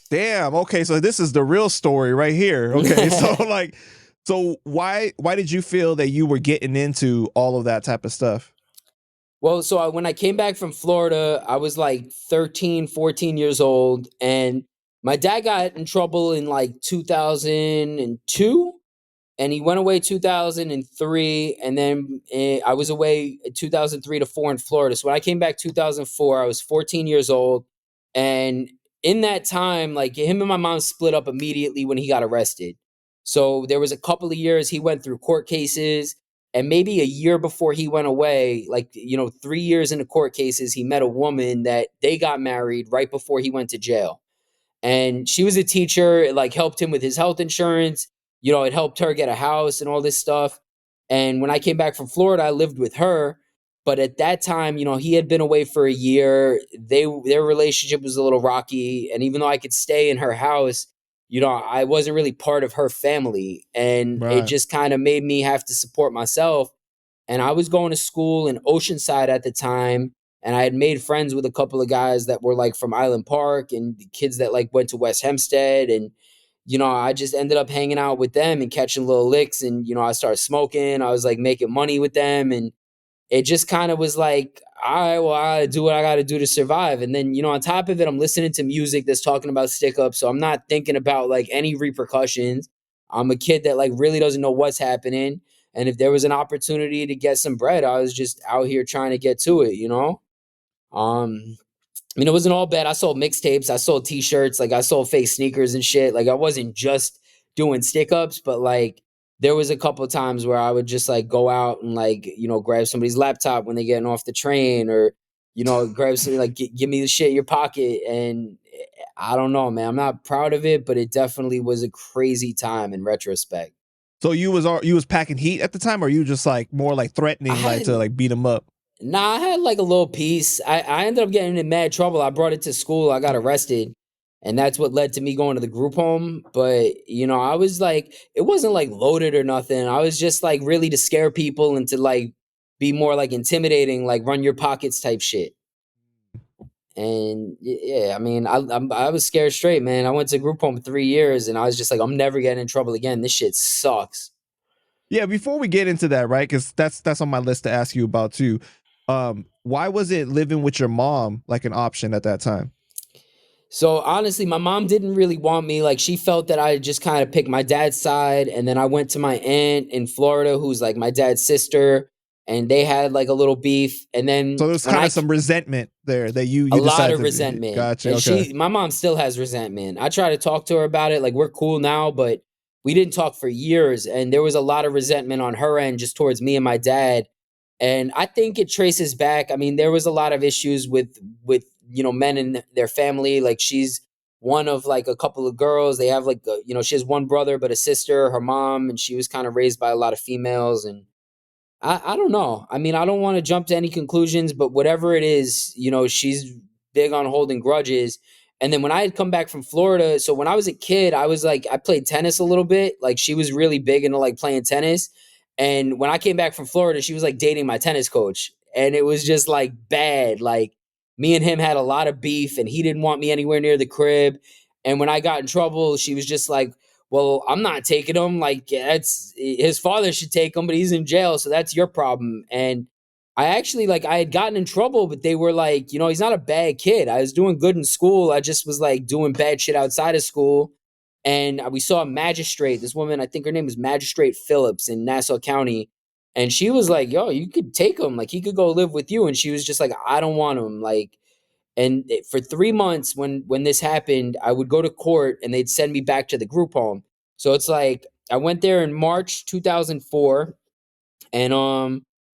Damn. Okay, so this is the real story right here. Okay, so why did you feel that you were getting into all of that type of stuff? Well, when I came back from Florida, I was like 13, 14 years old, and my dad got in trouble in like 2002, and he went away 2003, and then I was away 2003 to 4 in Florida. So when I came back 2004, I was 14 years old, and in that time, like him and my mom split up immediately when he got arrested. So there was a couple of years he went through court cases, and maybe a year before he went away, like 3 years into court cases, he met a woman that they got married right before he went to jail, and she was a teacher. It like helped him with his health insurance. It helped her get a house and all this stuff. And when I came back from Florida, I lived with her. But at that time, he had been away for a year. Their relationship was a little rocky, and even though I could stay in her house, I wasn't really part of her family, and it Right. just kind of made me have to support myself. And I was going to school in Oceanside at the time, and I had made friends with a couple of guys that were like from Island Park and the kids that like went to West Hempstead. And I just ended up hanging out with them and catching little licks, and I started smoking. I was like making money with them, and it just kind of was like, all right, well, I gotta do what I gotta do to survive. And then, on top of it, I'm listening to music that's talking about stick up. So I'm not thinking about like any repercussions. I'm a kid that like really doesn't know what's happening. And if there was an opportunity to get some bread, I was just out here trying to get to it. Um, it wasn't all bad. I sold mixtapes, I sold t-shirts, like I sold fake sneakers and shit. Like I wasn't just doing stick ups, but like there was a couple of times where I would just like go out and like, grab somebody's laptop when they getting off the train, or, grab something like give me the shit in your pocket. And I don't know, man. I'm not proud of it, but it definitely was a crazy time in retrospect. So you was packing heat at the time, or you just like more like I threatening, like had to like beat him up? Nah, I had like a little piece. I ended up getting in mad trouble. I brought it to school. I got arrested. And that's what led to me going to the group home. But, I was like, it wasn't like loaded or nothing. I was just like really to scare people and to like be more like intimidating, like run your pockets type shit. And yeah, I mean, I was scared straight, man. I went to group home for 3 years, and I was just like, I'm never getting in trouble again. This shit sucks. Yeah, before we get into that, right? Because that's on my list to ask you about too. Why was it living with your mom like an option at that time? So honestly, my mom didn't really want me. Like she felt that I just kind of picked my dad's side, and then I went to my aunt in Florida, who's like my dad's sister, and they had like a little beef. And then So there's when kind of some resentment there that you a you lot decided of to. resentment, Gotcha. and Okay. my mom still has resentment. I try to talk to her about it. Like we're cool now, but we didn't talk for years, and there was a lot of resentment on her end just towards me and my dad. And I think it traces back. I mean, there was a lot of issues with men in their family. Like she's one of like a couple of girls. They have like she has one brother but a sister, her mom, and she was kind of raised by a lot of females. And I don't know. I mean, I don't want to jump to any conclusions, but whatever it is, she's big on holding grudges. And then when I had come back from Florida, so when I was a kid, I was like, I played tennis a little bit. Like she was really big into like playing tennis. And when I came back from Florida, she was like dating my tennis coach. And it was just like bad. Like me and him had a lot of beef, and he didn't want me anywhere near the crib. And when I got in trouble, she was just like, well, I'm not taking him. Like that's his father should take him, but he's in jail, so that's your problem. And I actually like I had gotten in trouble, but they were like, he's not a bad kid. I was doing good in school. I just was like doing bad shit outside of school. And we saw a magistrate, this woman, I think her name was Magistrate Phillips in Nassau County. And she was like, yo, you could take him. Like he could go live with you. And she was just like, I don't want him. Like, and for 3 months, when this happened, I would go to court and they'd send me back to the group home. So it's like I went there in March 2004, and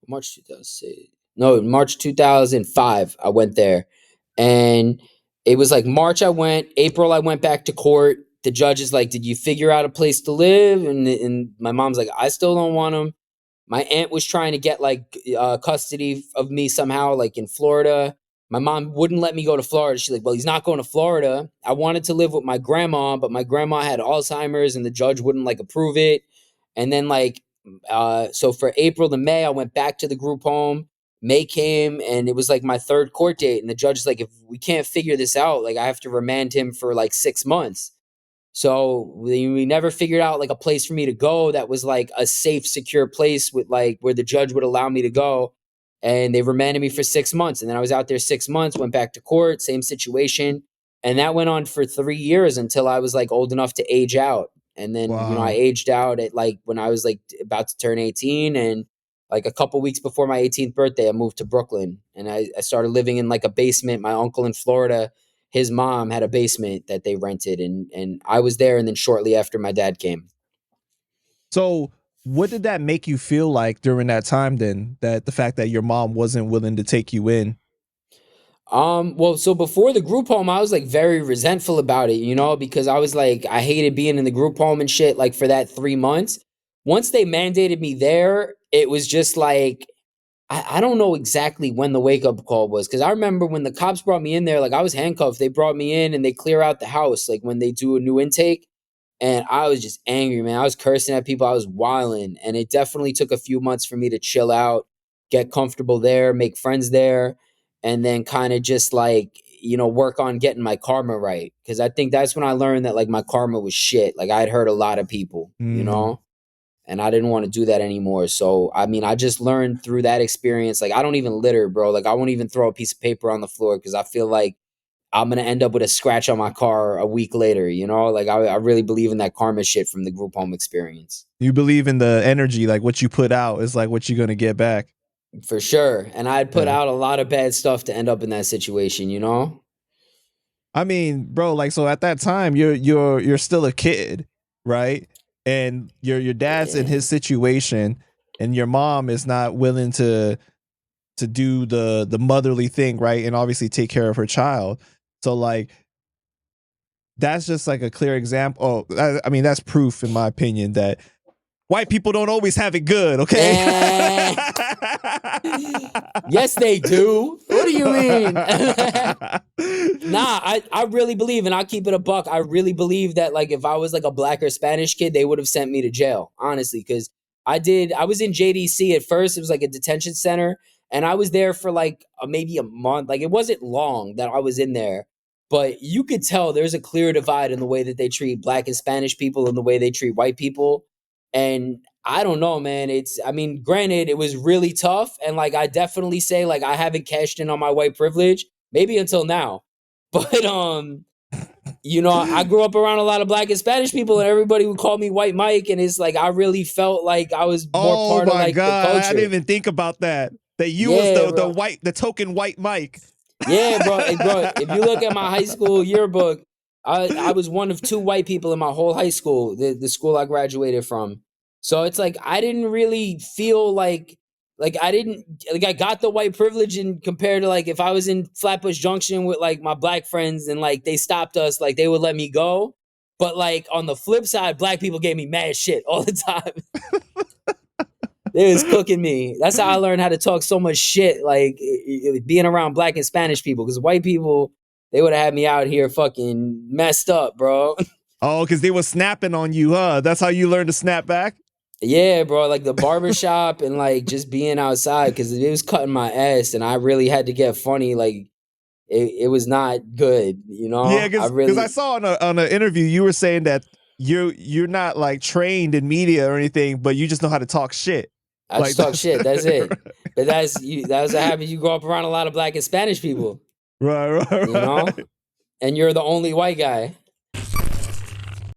March 2006. No, March 2005 I went there. And it was like March I went, April I went back to court. The judge is like, "Did you figure out a place to live?" And my mom's like, "I still don't want him." My aunt was trying to get like custody of me somehow, like in Florida. My mom wouldn't let me go to Florida. She's like, well, he's not going to Florida. I wanted to live with my grandma, but my grandma had Alzheimer's and the judge wouldn't like approve it. And then like, so for April to May, I went back to the group home. May came, and it was like my third court date, and the judge is like, if we can't figure this out, like I have to remand him for like 6 months. So we never figured out like a place for me to go that was like a safe, secure place with like where the judge would allow me to go. And they remanded me for 6 months. And then I was out there 6 months, went back to court, same situation. And that went on for 3 years until I was like old enough to age out. And then, I Wow. aged out at like when I was like about to turn 18. And like a couple weeks before my 18th birthday, I moved to Brooklyn, and I started living in like a basement. My uncle in Florida, his mom had a basement that they rented, and I was there. And then shortly after, my dad came. So what did that make you feel like during that time then, that the fact that your mom wasn't willing to take you in? Well, so before the group home, I was like very resentful about it, because I was like, I hated being in the group home and shit, like for that 3 months. Once they mandated me there, it was just like, I don't know exactly when the wake up call was, because I remember when the cops brought me in there, like I was handcuffed. They brought me in and they clear out the house, like when they do a new intake. And I was just angry, man. I was cursing at people. I was wilding. And it definitely took a few months for me to chill out, get comfortable there, make friends there, and then kind of just like, work on getting my karma right. Cause I think that's when I learned that like my karma was shit. Like I'd hurt a lot of people, Mm. and I didn't want to do that anymore. So, I mean, I just learned through that experience. Like, I don't even litter, bro. Like, I won't even throw a piece of paper on the floor because I feel like I'm going to end up with a scratch on my car a week later, Like, I really believe in that karma shit from the group home experience. You believe in the energy, like what you put out is like what you're gonna get back. For sure. And I'd put Yeah. out a lot of bad stuff to end up in that situation. I mean, bro, like so at that time you're still a kid, right? And your dad's in Yeah. his situation and your mom is not willing to do the motherly thing, right? And obviously take care of her child. So like that's just like a clear example. Oh, I mean, that's proof, in my opinion, that white people don't always have it good. Okay. Eh. Yes, they do. What do you mean? Nah, I really believe, and I'll keep it a buck. I really believe that like if I was like a black or Spanish kid, they would have sent me to jail, honestly, because I was in JDC at first. It was like a detention center, and I was there for like maybe a month. Like it wasn't long that I was in there, but you could tell there's a clear divide in the way that they treat black and Spanish people and the way they treat white people. And I don't know, man. I mean, granted, it was really tough. And like, I definitely say, like, I haven't cashed in on my white privilege, maybe until now. But, I grew up around a lot of black and Spanish people, and everybody would call me White Mike. And it's like, I really felt like I was more Oh part of my like the god, I didn't culture. even think about that. That you was Yeah, the bro. white, the token white Mike. Yeah, bro. Bro, if you look at my high school yearbook, I was one of two white people in my whole high school, the school I graduated from. So it's like I didn't really feel like I didn't like I got the white privilege in compared to like if I was in Flatbush Junction with like my black friends and like they stopped us, like they would let me go. But like on the flip side, black people gave me mad shit all the time. They was cooking me. That's how I learned how to talk so much shit, like being around black and Spanish people. Because white people, they would have had me out here fucking messed up, bro. Oh, because they were snapping on you, huh? That's how you learned to snap back? Yeah, bro. Like the barbershop and like just being outside because it was cutting my ass, and I really had to get funny. Like it was not good, Yeah, I because I really, saw on an interview you were saying that you're not like trained in media or anything, but you just know how to talk shit. I Like just talk that's shit. That's it. But that's you. That's what happens. You grow up around a lot of black and Spanish people, right, right, you know, right. and you're the only white guy.